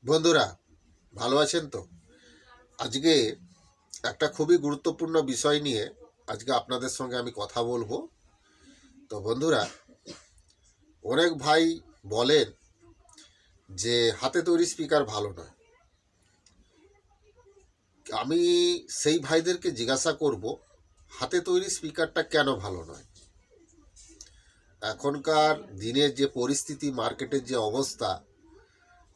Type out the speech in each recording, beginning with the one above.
বন্ধুরা, ভালো আছেন তো? আজকে একটা খুবই গুরুত্বপূর্ণ বিষয় নিয়ে আজকে আপনাদের সঙ্গে আমি কথা বলবো। তো বন্ধুরা, অনেক ভাই বলেন যে হাতে তৈরি স্পিকার ভালো নয়। আমি সেই ভাইদেরকে জিজ্ঞাসা করব, হাতে তৈরি স্পিকারটা কেন ভালো নয়? এখনকার দিনের যে পরিস্থিতি, মার্কেটের যে অবস্থা,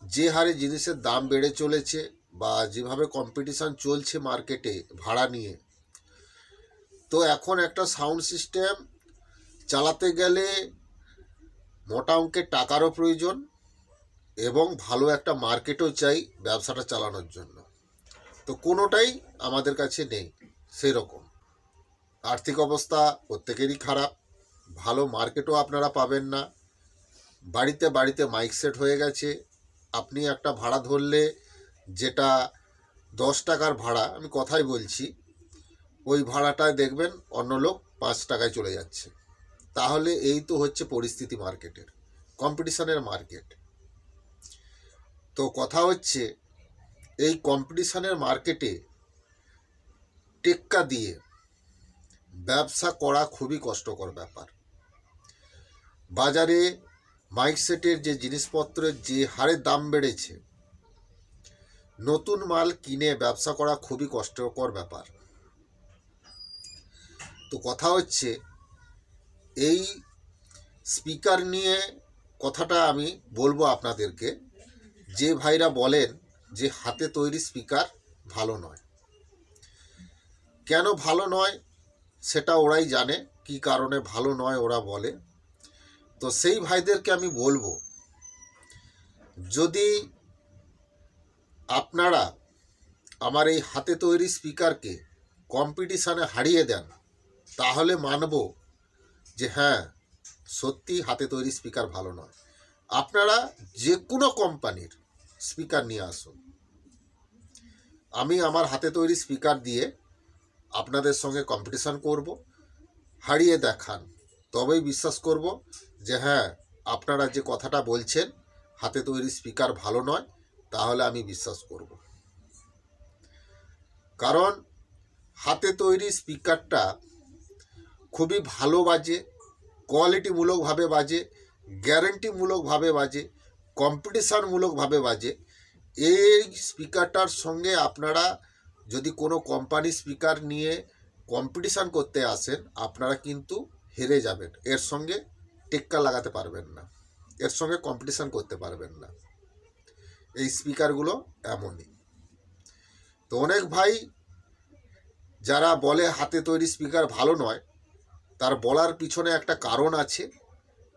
যে হারে জিনিসের দাম বেড়ে চলেছে বা যেভাবে কম্পিটিশান চলছে মার্কেটে ভাড়া নিয়ে, তো এখন একটা সাউন্ড সিস্টেম চালাতে গেলে মোটা অঙ্কের টাকারও প্রয়োজন এবং ভালো একটা মার্কেটও চাই ব্যবসাটা চালানোর জন্য। তো কোনোটাই আমাদের কাছে নেই। সেই রকম আর্থিক অবস্থা প্রত্যেকেরই খারাপ, ভালো মার্কেটও আপনারা পাবেন না। বাড়িতে বাড়িতে মাইক সেট হয়ে গেছে। আপনি একটা ভাড়া ধরলে, যেটা 10 টাকার ভাড়া, আমি কথাই বলছি, ওই ভাড়াটায় দেখবেন অন্য লোক 5 টাকায় চলে যাচ্ছে। তাহলে এই তো হচ্ছে পরিস্থিতি মার্কেটের, কম্পিটিশনের মার্কেট। তো কথা হচ্ছে, এই কম্পিটিশনের মার্কেটে টেক্কা দিয়ে ব্যবসা করা খুবই কষ্টকর ব্যাপার। বাজারে মাইক সেটের যে জিনিসপত্রের যে হারে দাম বেড়েছে, নতুন মাল কিনে ব্যবসা করা খুবই কষ্টকর ব্যাপার। তো কথা হচ্ছে, এই স্পিকার নিয়ে কথাটা আমি বলবো আপনাদেরকে। যে ভাইরা বলেন যে হাতে তৈরি স্পিকার ভালো নয়, কেন ভালো নয় সেটা ওরাই জানে, কি কারণে ভালো নয় ওরা বলে। তো সেই ভাইদেরকে আমি বলবো, যদি আপনারা আমার এই হাতে তৈরি স্পিকারকে কম্পিটিশানে হারিয়ে দেন, তাহলে মানব যে হ্যাঁ, সত্যি হাতে তৈরি স্পিকার ভালো নয়। আপনারা যে কোনো কোম্পানির স্পিকার নিয়ে আসুন, আমি আমার হাতে তৈরি স্পিকার দিয়ে আপনাদের সঙ্গে কম্পিটিশান করব। হারিয়ে দেখান, তবেই বিশ্বাস করব যে হ্যাঁ, আপনারা যে কথাটা বলছেন হাতে তৈরি স্পিকার ভালো নয়, তাহলে আমি বিশ্বাস করব। কারণ হাতে তৈরি স্পিকারটা খুবই ভালো বাজে, কোয়ালিটিমূলকভাবে বাজে, গ্যারেন্টিমূলকভাবে বাজে, কম্পিটিশানমূলকভাবে বাজে। এই স্পিকারটার সঙ্গে আপনারা যদি কোনো কোম্পানি স্পিকার নিয়ে কম্পিটিশান করতে আসেন, আপনারা কিন্তু হেরে যাবেন। এর সঙ্গে টেক্কা লাগাতে পারবেন না, এর সঙ্গে কম্পিটিশান করতে পারবেন না। এই স্পিকারগুলো এমনই। তো অনেক ভাই যারা বলে হাতে তৈরি স্পিকার ভালো নয়, তার বলার পিছনে একটা কারণ আছে।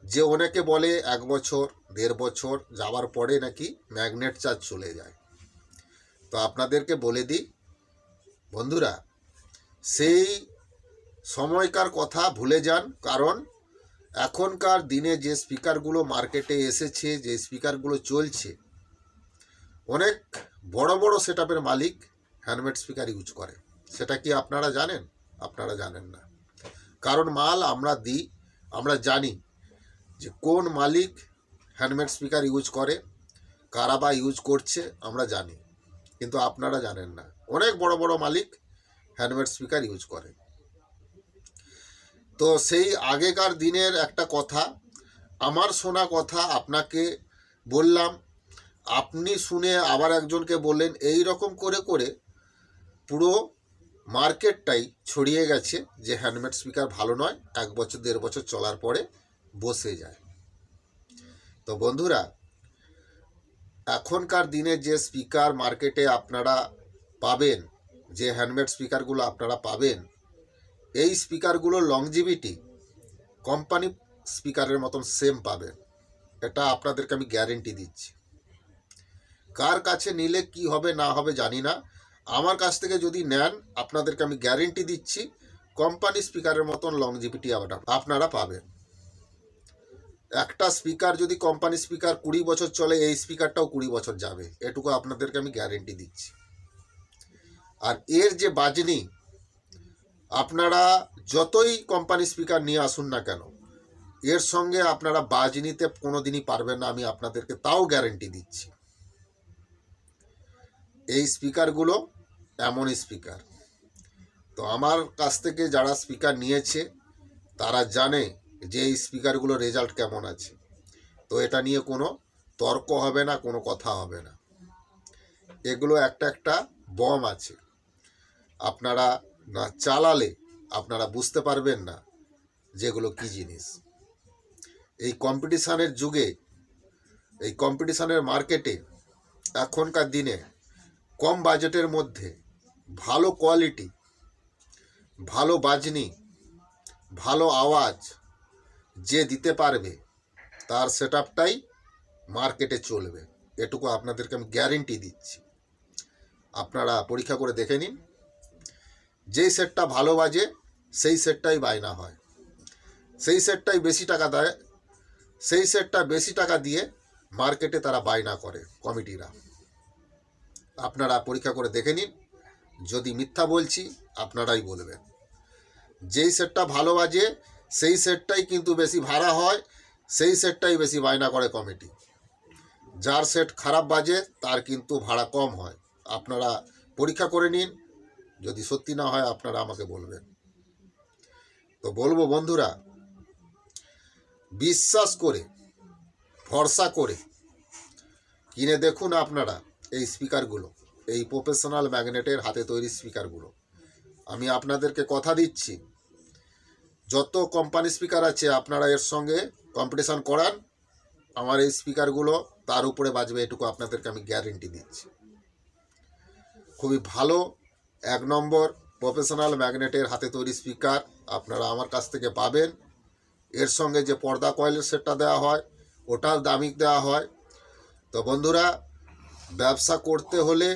যে অনেকে বলে 1 বছর 1.5 বছর যাওয়ার পরে নাকি ম্যাগনেট চার্জ চলে যায়। তো আপনাদেরকে বলে দিই বন্ধুরা, সেই সময়কার কথা ভুলে যান। কারণ এখনকার দিনে যে স্পিকারগুলো মার্কেটে এসেছে, যে স্পিকারগুলো চলছে, অনেক বড় বড় সেটআপের মালিক হ্যান্ডমেড স্পিকার ইউজ করে। সেটা কি আপনারা জানেন? আপনারা জানেন না। কারণ মাল আমরা দিই, আমরা জানি যে কোন মালিক হ্যান্ডমেড স্পিকার ইউজ করে, কারা বা ইউজ করছে, আমরা জানি। কিন্তু আপনারা জানেন না, অনেক বড় বড় মালিক হ্যান্ডমেড স্পিকার ইউজ করে। তো সেই আগেকার দিনের একটা কথা, আমার শোনা কথা আপনাকে বললাম, আপনি শুনে আবার একজনকে বললেন। এই রকম করে করে পুরো মার্কেটটাই ছড়িয়ে গেছে যে হ্যান্ডমেড স্পিকার ভালো নয়, 1 বছর 1.5 বছর চলার পরে বসে যায়। তো বন্ধুরা, এখনকার দিনে যে স্পিকার মার্কেটে আপনারা পাবেন, যে হ্যান্ডমেড স্পিকারগুলো আপনারা পাবেন, এই স্পিকারগুলোর লংজিভিটি কোম্পানি স্পিকারের মতন সেম পাবেন। এটা আপনাদেরকে আমি গ্যারেন্টি দিচ্ছি। কার কাছে নিলে কি হবে না হবে জানি না, আমার কাছ থেকে যদি নেন, আপনাদেরকে আমি গ্যারেন্টি দিচ্ছি কোম্পানি স্পিকারের মতন লংজিভিটি আপনারা পাবেন। একটা স্পিকার যদি কোম্পানি স্পিকার 20 বছর চলে, এই স্পিকারটাও 20 বছর যাবে, এটুকু আপনাদেরকে আমি গ্যারেন্টি দিচ্ছি। আর এর যে বাজনি, আপনারা যতই কোম্পানি স্পিকার নিয়ে আসুন না কেন, এর সঙ্গে আপনারা বাজনিতে কোনো দিনই পারবেন না, আমি আপনাদেরকে তাও গ্যারেন্টি দিচ্ছি। এই স্পিকারগুলো এমনই স্পিকার। তো আমার কাছ থেকে যারা স্পিকার নিয়েছে তারা জানে যে এই স্পিকারগুলো রেজাল্ট কেমন আছে। তো এটা নিয়ে কোনো তর্ক হবে না, কোনো কথা হবে না। এগুলো একটা একটা বম আছে, আপনারা না চালালে আপনারা বুঝতে পারবেন না যেগুলো কী জিনিস। এই কম্পিটিশানের যুগে, এই কম্পিটিশানের মার্কেটে এখনকার দিনে কম বাজেটের মধ্যে ভালো কোয়ালিটি, ভালো বাজনি, ভালো আওয়াজ যে দিতে পারবে তার সেটআপটাই মার্কেটে চলবে, এটুকু আপনাদেরকে আমি গ্যারেন্টি দিচ্ছি। আপনারা পরীক্ষা করে দেখে নিন। যেই সেটটা ভালো বাজে সেই সেটটাই বায়না হয়, সেই সেটটাই বেশি টাকা দেয়, সেই সেটটা বেশি টাকা দিয়ে মার্কেটে তারা বায়না করে কমিটিরা। আপনারা পরীক্ষা করে দেখে নিন। যদি মিথ্যা বলছি আপনারাই বলবেন। যেই সেটটা ভালো বাজে সেই সেটটাই কিন্তু বেশি ভাড়া হয়, সেই সেটটাই বেশি বায়না করে কমিটি। যার সেট খারাপ বাজে তার কিন্তু ভাড়া কম হয়। আপনারা পরীক্ষা করে নিন, যদি সত্যি না হয় আপনারা আমাকে বলবেন। তো বলবো বন্ধুরা, বিশ্বাস করে ভরসা করে কিনে দেখুন আপনারা এই স্পিকারগুলো, এই প্রফেশনাল ম্যাগনেটের হাতে তৈরি স্পিকারগুলো। আমি আপনাদেরকে কথা দিচ্ছি, যত কোম্পানি স্পিকার আছে আপনারা এর সঙ্গে কম্পিটিশান করান, আমার এই স্পিকারগুলো তার উপরে বাজবে, এটুকু আপনাদেরকে আমি গ্যারেন্টি দিচ্ছি। খুবই ভালো 1 নম্বর প্রফেশনাল ম্যাগনেটের হাতে তৈরি স্পিকার আপনারা আমার কাছ থেকে পাবেন। এর সঙ্গে যে পর্দা কয়েলের সেটটা দেওয়া হয় ওটার দামিক দেওয়া হয়। তো বন্ধুরা, ব্যবসা করতে হলে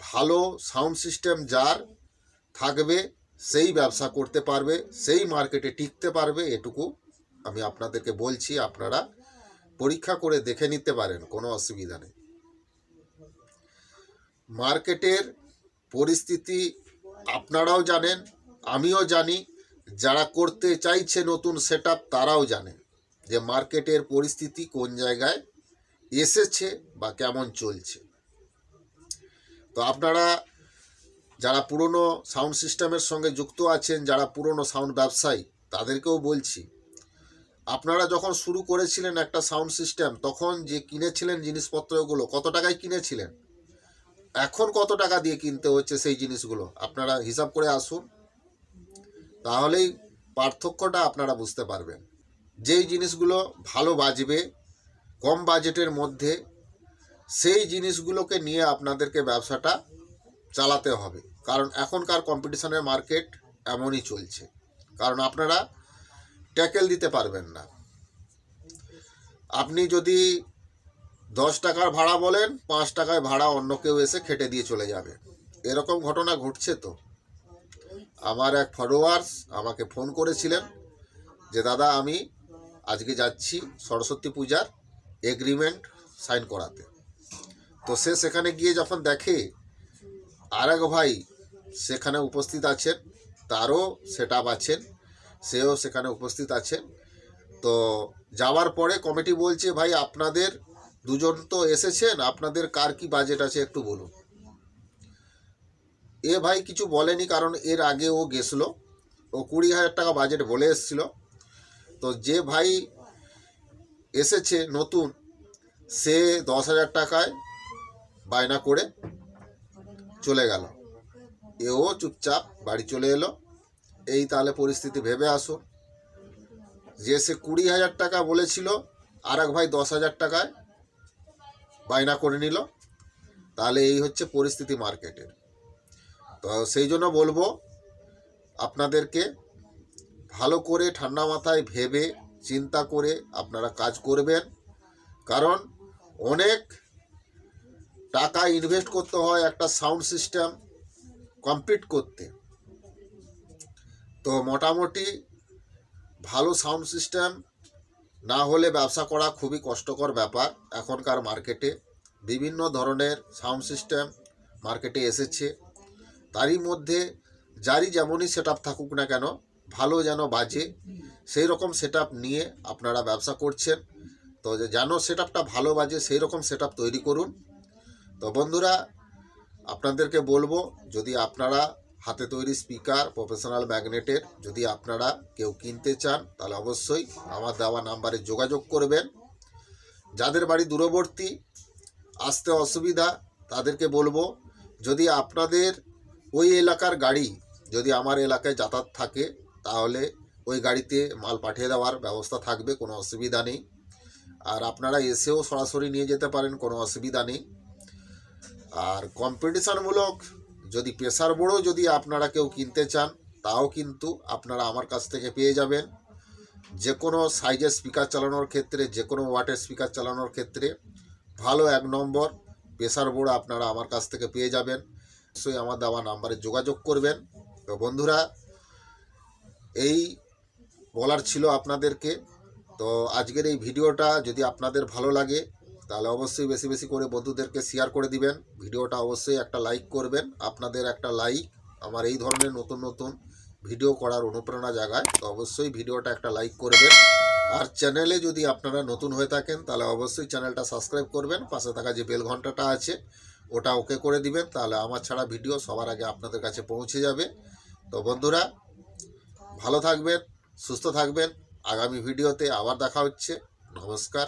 ভালো সাউন্ড সিস্টেম যার থাকবে সেই ব্যবসা করতে পারবে, সেই মার্কেটে টিকতে পারবে, এটুকু আমি আপনাদেরকে বলছি। আপনারা পরীক্ষা করে দেখে নিতে পারেন, কোনো অসুবিধা নেই। মার্কেটের পরিস্থিতি আপনারাও জানেন, আমিও জানি, যারা করতে চাইছে নতুন সেটআপ তারাও জানে যে মার্কেটের পরিস্থিতি কোন জায়গায় এসেছে বা কেমন চলছে। তো আপনারা যারা পুরনো সাউন্ড সিস্টেমের সঙ্গে যুক্ত আছেন, যারা পুরনো সাউন্ড ব্যবসায়ী, তাদেরকেও বলছি, আপনারা যখন শুরু করেছিলেন একটা সাউন্ড সিস্টেম, তখন যে কিনেছিলেন জিনিসপত্রগুলো কত টাকায় কিনেছিলেন, এখন কত টাকা দিয়ে কিনতে হচ্ছে সেই জিনিসগুলো আপনারা হিসাব করে আসুন, তাহলেই পার্থক্যটা আপনারা বুঝতে পারবেন। যেই জিনিসগুলো ভালো বাজবে কম বাজেটের মধ্যে, সেই জিনিসগুলোকে নিয়ে আপনাদেরকে ব্যবসাটা চালাতে হবে। কারণ এখনকার কম্পিটিশনের মার্কেট এমনই চলছে। কারণ আপনারা ট্যাকেল দিতে পারবেন না। আপনি যদি 10 টাকার ভাড়া বলেন, 5 টাকায় ভাড়া অন্য কেউ এসে খেটে দিয়ে চলে যাবে। এরকম ঘটনা ঘটছে। তো আমার এক ফলোয়ার্স আমাকে ফোন করেছিলেন যে দাদা আমি আজকে যাচ্ছি সরস্বতী পূজার এগ্রিমেন্ট সাইন করাতে। তো সে সেখানে গিয়ে যখন দেখে আরেক ভাই সেখানে উপস্থিত আছেন, তারও সেটআপ আছেন, সেও সেখানে উপস্থিত আছেন। তো যাওয়ার পরে কমিটি বলছে, ভাই আপনাদের দুজন তো এসেছেন, আপনাদের কার কি বাজেট আছে একটু বলুন। এ ভাই কিছু বলেনি, কারণ এর আগে ও গেছিলো, ও 20,000 টাকা বাজেট বলে এসেছিল। তো যে ভাই এসেছে নতুন, সে 10,000 টাকায় বায়না করে চলে গেল, এও চুপচাপ বাড়ি চলে এলো। এই তাহলে পরিস্থিতি ভেবে আসুন, যে সে 20,000 টাকা বলেছিল, আর এক ভাই 10,000 টাকায় বায়না করে নিল। তাহলে এই হচ্ছে পরিস্থিতি মার্কেটের। তো সেই জন্য বলবো আপনাদেরকে ভালো করে ঠান্ডা মাথায় ভেবে চিন্তা করে আপনারা কাজ করবেন। কারণ অনেক টাকা ইনভেস্ট করতে হয় একটা সাউন্ড সিস্টেম কমপ্লিট করতে। তো মোটামুটি ভালো সাউন্ড সিস্টেম না হলে ব্যবসা করা খুবই কষ্টকর ব্যাপার। এখনকার মার্কেটে বিভিন্ন ধরনের সাউন্ড সিস্টেম মার্কেটে এসেছে, তারই মধ্যে যারই যেমনই সেটআপ থাকুক না কেন, ভালো যেন বাজে সেই রকম সেটআপ নিয়ে আপনারা ব্যবসা করছেন। তো যেন সেটআপটা ভালো বাজে সেই রকম সেটআপ তৈরি করুন। তো বন্ধুরা, আপনাদেরকে বলবো, যদি আপনারা হাতে তৈরি স্পিকার প্রফেশনাল ম্যাগনেটের যদি আপনারা কেউ কিনতে চান, তাহলে অবশ্যই আমার দেওয়া নাম্বারে যোগাযোগ করবেন। যাদের বাড়ি দূরবর্তী, আসতে অসুবিধা, তাদেরকে বলবো, যদি আপনাদের ওই এলাকার গাড়ি যদি আমার এলাকায় যাতায়াত থাকে, তাহলে ওই গাড়িতে মাল পাঠিয়ে দেওয়ার ব্যবস্থা থাকবে, কোনো অসুবিধা নেই। আর আপনারা এসেও সরাসরি নিয়ে যেতে পারেন, কোনো অসুবিধা নেই। আর কম্পিটিশানমূলক যদি প্রেসার বোর্ডও যদি আপনারা কেউ কিনতে চান, তাও কিন্তু আপনারা আমার কাছ থেকে পেয়ে যাবেন। যে কোনো সাইজের স্পিকার চালানোর ক্ষেত্রে, যে কোনো ওয়াটের স্পিকার চালানোর ক্ষেত্রে ভালো 1 নম্বর প্রেসার বোর্ড আপনারা আমার কাছ থেকে পেয়ে যাবেন। অবশ্যই আমার দেওয়া নাম্বারে যোগাযোগ করবেন। তো বন্ধুরা, এই বলার ছিল আপনাদেরকে। তো আজকের এই ভিডিওটা যদি আপনাদের ভালো লাগে, তাহলে অবশ্যই বেশি বেশি করে বন্ধুদেরকে শেয়ার করে দিবেন। ভিডিওটা অবশ্যই একটা লাইক করবেন। আপনাদের একটা লাইক আমার এই ধরনের নতুন নতুন ভিডিও করার অনুপ্রেরণা জাগায়। তো অবশ্যই ভিডিওটা একটা লাইক করবেন। আর চ্যানেলে যদি আপনারা নতুন হয়ে থাকেন, তাহলে অবশ্যই চ্যানেলটা সাবস্ক্রাইব করবেন। পাশে থাকা যে বেল ঘন্টাটা আছে ওটা ওকে করে দিবেন, তাহলে আমার ছাড়া ভিডিও সবার আগে আপনাদের কাছে পৌঁছে যাবে। তো বন্ধুরা, ভালো থাকবেন, সুস্থ থাকবেন। আগামী ভিডিওতে আবার দেখা হচ্ছে। নমস্কার।